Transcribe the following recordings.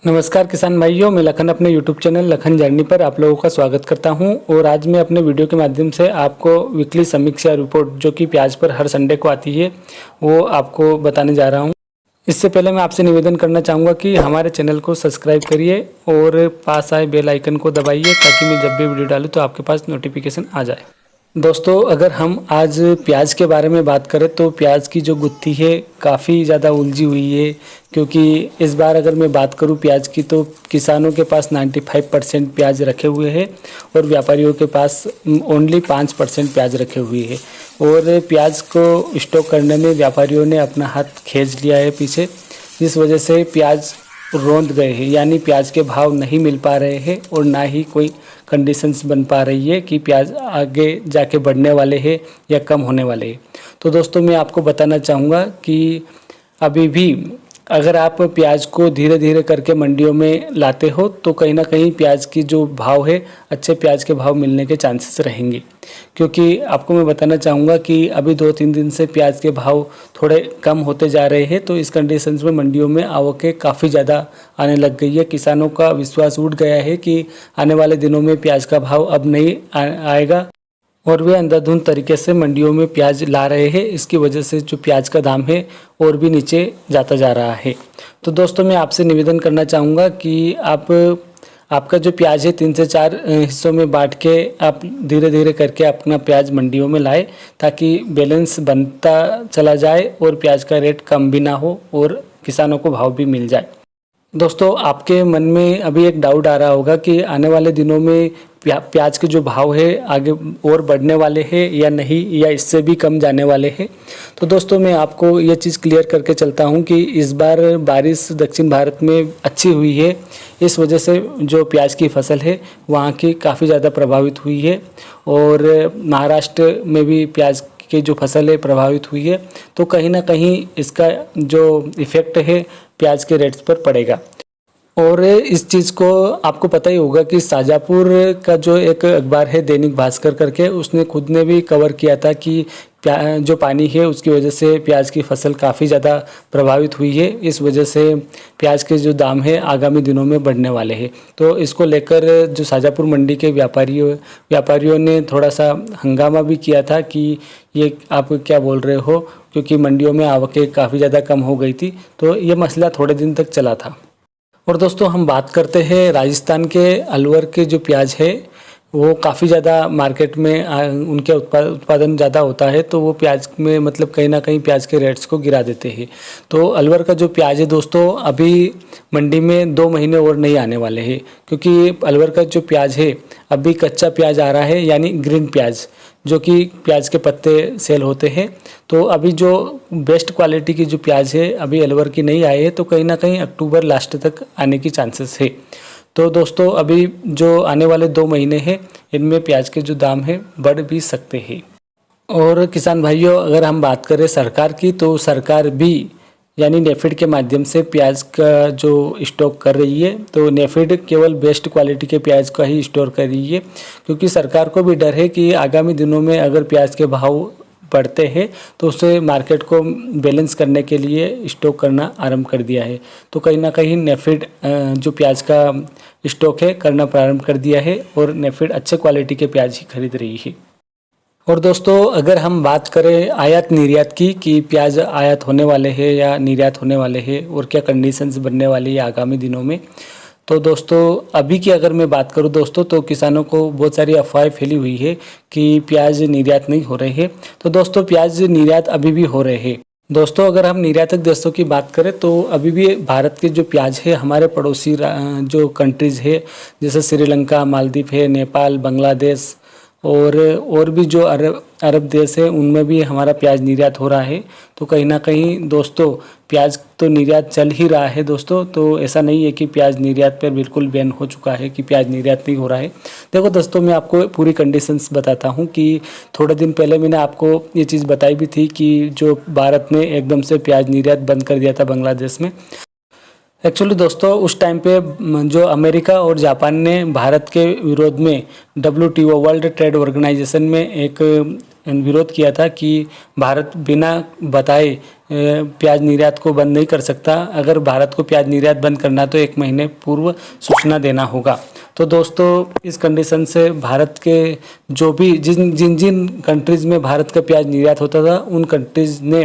नमस्कार किसान भाइयों, मैं लखन अपने YouTube चैनल लखन जर्नी पर आप लोगों का स्वागत करता हूं। और आज मैं अपने वीडियो के माध्यम से आपको वीकली समीक्षा रिपोर्ट जो कि प्याज पर हर संडे को आती है वो आपको बताने जा रहा हूं। इससे पहले मैं आपसे निवेदन करना चाहूँगा कि हमारे चैनल को सब्सक्राइब करिए और पास आए बेल आइकन को दबाइए ताकि मैं जब भी वीडियो डालूँ तो आपके पास नोटिफिकेशन आ जाए। दोस्तों, अगर हम आज प्याज के बारे में बात करें तो प्याज की जो गुत्थी है काफ़ी ज़्यादा उलझी हुई है, क्योंकि इस बार अगर मैं बात करूं प्याज की तो किसानों के पास 95% प्याज रखे हुए हैं और व्यापारियों के पास ओनली 5% प्याज रखे हुए हैं। और प्याज को स्टॉक करने में व्यापारियों ने अपना हाथ खींच लिया है पीछे, जिस वजह से प्याज रौंद गए हैं, यानी प्याज के भाव नहीं मिल पा रहे हैं और ना ही कोई कंडीशंस बन पा रही है कि प्याज आगे जाके बढ़ने वाले हैं या कम होने वाले हैं। तो दोस्तों, मैं आपको बताना चाहूँगा कि अभी भी अगर आप प्याज को धीरे धीरे करके मंडियों में लाते हो तो कहीं ना कहीं प्याज की जो भाव है, अच्छे प्याज के भाव मिलने के चांसेस रहेंगे। क्योंकि आपको मैं बताना चाहूँगा कि अभी 2-3 दिन से प्याज के भाव थोड़े कम होते जा रहे हैं, तो इस कंडीशंस में मंडियों में आवकें काफ़ी ज़्यादा आने लग गई है। किसानों का विश्वास उठ गया है कि आने वाले दिनों में प्याज का भाव अब नहीं आएगा और वे अंधाधुंध तरीके से मंडियों में प्याज ला रहे हैं। इसकी वजह से जो प्याज का दाम है और भी नीचे जाता जा रहा है। तो दोस्तों, मैं आपसे निवेदन करना चाहूँगा कि आपका जो प्याज है 3 से 4 हिस्सों में बांट के आप धीरे धीरे करके अपना प्याज मंडियों में लाए, ताकि बैलेंस बनता चला जाए और प्याज का रेट कम भी ना हो और किसानों को भाव भी मिल जाए। दोस्तों, आपके मन में अभी एक डाउट आ रहा होगा कि आने वाले दिनों में प्याज के जो भाव है आगे और बढ़ने वाले हैं या नहीं, या इससे भी कम जाने वाले हैं। तो दोस्तों, मैं आपको ये चीज़ क्लियर करके चलता हूँ कि इस बार बारिश दक्षिण भारत में अच्छी हुई है। इस वजह से जो प्याज की फसल है वहाँ की काफ़ी ज़्यादा प्रभावित हुई है और महाराष्ट्र में भी प्याज की जो फसल है प्रभावित हुई है। तो कहीं ना कहीं इसका जो इफ़ेक्ट है प्याज के रेट्स पर पड़ेगा। और इस चीज़ को आपको पता ही होगा कि शाजापुर का जो एक अखबार है दैनिक भास्कर करके, उसने खुद ने भी कवर किया था कि जो पानी है उसकी वजह से प्याज की फसल काफ़ी ज़्यादा प्रभावित हुई है। इस वजह से प्याज के जो दाम है आगामी दिनों में बढ़ने वाले हैं। तो इसको लेकर जो शाजापुर मंडी के व्यापारियों ने थोड़ा सा हंगामा भी किया था कि ये आप क्या बोल रहे हो, क्योंकि मंडियों में आवकें काफ़ी ज़्यादा कम हो गई थी। तो ये मसला थोड़े दिन तक चला था। और दोस्तों, हम बात करते हैं राजस्थान के अलवर के जो प्याज है वो काफ़ी ज़्यादा मार्केट में उनके उत्पादन ज़्यादा होता है, तो वो प्याज में मतलब कहीं ना कहीं प्याज के रेट्स को गिरा देते हैं। तो अलवर का जो प्याज है दोस्तों, अभी मंडी में 2 महीने और नहीं आने वाले हैं, क्योंकि अलवर का जो प्याज है अभी कच्चा प्याज आ रहा है, यानी ग्रीन प्याज, जो कि प्याज के पत्ते सेल होते हैं। तो अभी जो बेस्ट क्वालिटी की जो प्याज है अभी अलवर की नहीं आई है, तो कहीं ना कहीं अक्टूबर लास्ट तक आने की चांसेस है। तो दोस्तों, अभी जो आने वाले 2 महीने हैं इनमें प्याज के जो दाम है बढ़ भी सकते हैं। और किसान भाइयों, अगर हम बात करें सरकार की, तो सरकार भी यानी नेफेड के माध्यम से प्याज का जो स्टॉक कर रही है, तो नेफेड केवल बेस्ट क्वालिटी के प्याज का ही स्टोर कर रही है, क्योंकि सरकार को भी डर है कि आगामी दिनों में अगर प्याज के भाव बढ़ते हैं तो उसे मार्केट को बैलेंस करने के लिए स्टॉक करना आरंभ कर दिया है। तो कहीं ना कहीं नेफेड जो प्याज का स्टॉक है करना प्रारंभ कर दिया है और नेफेड अच्छे क्वालिटी के प्याज ही खरीद रही है। और दोस्तों, अगर हम बात करें आयात निर्यात की कि प्याज आयात होने वाले हैं या निर्यात होने वाले हैं और क्या कंडीशंस बनने वाली है आगामी दिनों में, तो दोस्तों अभी की अगर मैं बात करूं दोस्तों, तो किसानों को बहुत सारी अफवाहें फैली हुई है कि प्याज निर्यात नहीं हो रहे हैं। तो दोस्तों, प्याज निर्यात अभी भी हो रहे हैं। दोस्तों, अगर हम निर्यातक देशों की बात करें तो अभी भी भारत के जो प्याज है हमारे पड़ोसी जो कंट्रीज़ है, जैसे श्रीलंका, मालदीव है, नेपाल, बांग्लादेश और भी जो अरब देश है उनमें भी हमारा प्याज निर्यात हो रहा है। तो कहीं ना कहीं दोस्तों प्याज तो निर्यात चल ही रहा है दोस्तों। तो ऐसा नहीं है कि प्याज निर्यात पर बिल्कुल बैन हो चुका है, कि प्याज निर्यात नहीं हो रहा है। देखो दोस्तों, मैं आपको पूरी कंडीशंस बताता हूं कि थोड़े दिन पहले मैंने आपको ये चीज़ बताई भी थी कि जो भारत ने एकदम से प्याज निर्यात बंद कर दिया था बांग्लादेश में। एक्चुअली दोस्तों, उस टाइम पे जो अमेरिका और जापान ने भारत के विरोध में WTO वर्ल्ड ट्रेड ऑर्गेनाइजेशन में एक विरोध किया था कि भारत बिना बताए प्याज निर्यात को बंद नहीं कर सकता। अगर भारत को प्याज निर्यात बंद करना तो 1 महीने पूर्व सूचना देना होगा। तो दोस्तों इस कंडीशन से भारत के जो भी जिन जिन कंट्रीज़ में भारत का प्याज निर्यात होता था उन कंट्रीज़ ने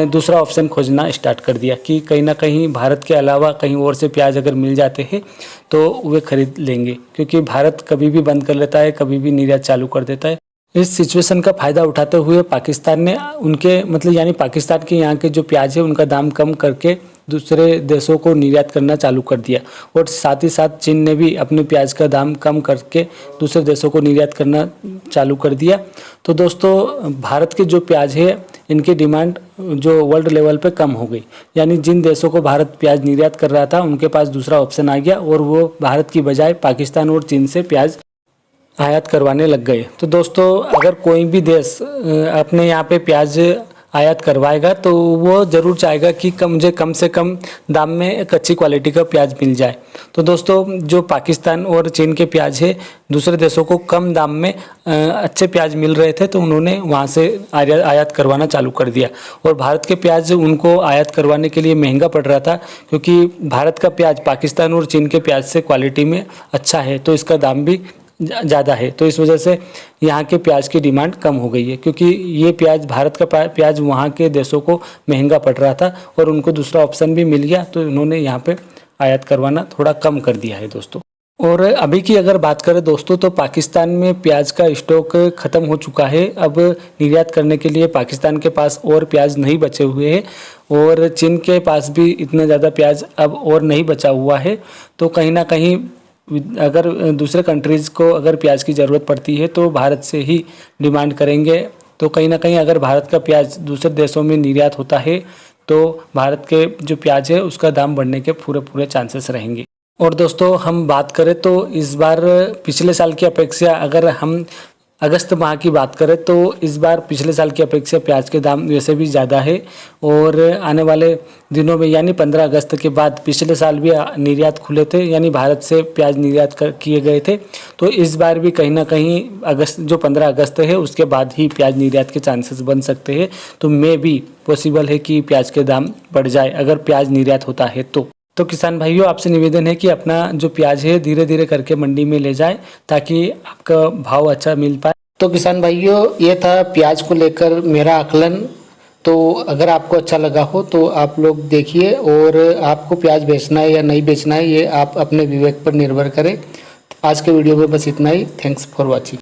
दूसरा ऑप्शन खोजना स्टार्ट कर दिया कि कहीं ना कहीं भारत के अलावा कहीं और से प्याज अगर मिल जाते हैं तो वे खरीद लेंगे, क्योंकि भारत कभी भी बंद कर लेता है, कभी भी निर्यात चालू कर देता है। इस सिचुएशन का फ़ायदा उठाते हुए पाकिस्तान ने उनके मतलब यानी पाकिस्तान के यहाँ के जो प्याज है उनका दाम कम करके दूसरे देशों को निर्यात करना चालू कर दिया, और साथ ही साथ चीन ने भी अपने प्याज का दाम कम करके दूसरे देशों को निर्यात करना चालू कर दिया। तो दोस्तों भारत के जो प्याज है इनकी डिमांड जो वर्ल्ड लेवल पे कम हो गई, यानी जिन देशों को भारत प्याज निर्यात कर रहा था उनके पास दूसरा ऑप्शन आ गया और वो भारत की बजाय पाकिस्तान और चीन से प्याज आयात करवाने लग गए। तो दोस्तों अगर कोई भी देश अपने यहाँ पे प्याज आयात करवाएगा तो वो ज़रूर चाहेगा कि मुझे कम से कम दाम में एक अच्छी क्वालिटी का प्याज मिल जाए। तो दोस्तों जो पाकिस्तान और चीन के प्याज है दूसरे देशों को कम दाम में अच्छे प्याज मिल रहे थे तो उन्होंने वहाँ से आयात करवाना चालू कर दिया, और भारत के प्याज उनको आयात करवाने के लिए महंगा पड़ रहा था, क्योंकि भारत का प्याज पाकिस्तान और चीन के प्याज से क्वालिटी में अच्छा है तो इसका दाम भी ज़्यादा है। तो इस वजह से यहाँ के प्याज की डिमांड कम हो गई है, क्योंकि ये प्याज भारत का प्याज वहाँ के देशों को महंगा पड़ रहा था और उनको दूसरा ऑप्शन भी मिल गया तो उन्होंने यहाँ पे आयात करवाना थोड़ा कम कर दिया है दोस्तों। और अभी की अगर बात करें दोस्तों तो पाकिस्तान में प्याज का स्टॉक ख़त्म हो चुका है। अब निर्यात करने के लिए पाकिस्तान के पास और प्याज नहीं बचे हुए हैं, और चीन के पास भी इतना ज़्यादा प्याज अब और नहीं बचा हुआ है। तो कहीं ना कहीं अगर दूसरे कंट्रीज़ को अगर प्याज की ज़रूरत पड़ती है तो भारत से ही डिमांड करेंगे। तो कहीं ना कहीं अगर भारत का प्याज दूसरे देशों में निर्यात होता है तो भारत के जो प्याज है उसका दाम बढ़ने के पूरे चांसेस रहेंगे। और दोस्तों हम बात करें तो इस बार पिछले साल की अपेक्षा अगर हम अगस्त माह की बात करें तो इस बार पिछले साल की अपेक्षा प्याज के दाम वैसे भी ज़्यादा है, और आने वाले दिनों में यानी 15 अगस्त के बाद पिछले साल भी निर्यात खुले थे, यानी भारत से प्याज निर्यात किए गए थे। तो इस बार भी कहीं ना कहीं जो 15 अगस्त है उसके बाद ही प्याज निर्यात के चांसेस बन सकते हैं। तो मे भी पॉसिबल है कि प्याज के दाम बढ़ जाए अगर प्याज निर्यात होता है तो किसान भाइयों आपसे निवेदन है कि अपना जो प्याज है धीरे धीरे करके मंडी में ले जाएं ताकि आपका भाव अच्छा मिल पाए। तो किसान भाइयों ये था प्याज को लेकर मेरा आकलन। तो अगर आपको अच्छा लगा हो तो आप लोग देखिए, और आपको प्याज बेचना है या नहीं बेचना है ये आप अपने विवेक पर निर्भर करें। आज के वीडियो में बस इतना ही। Thanks for watching.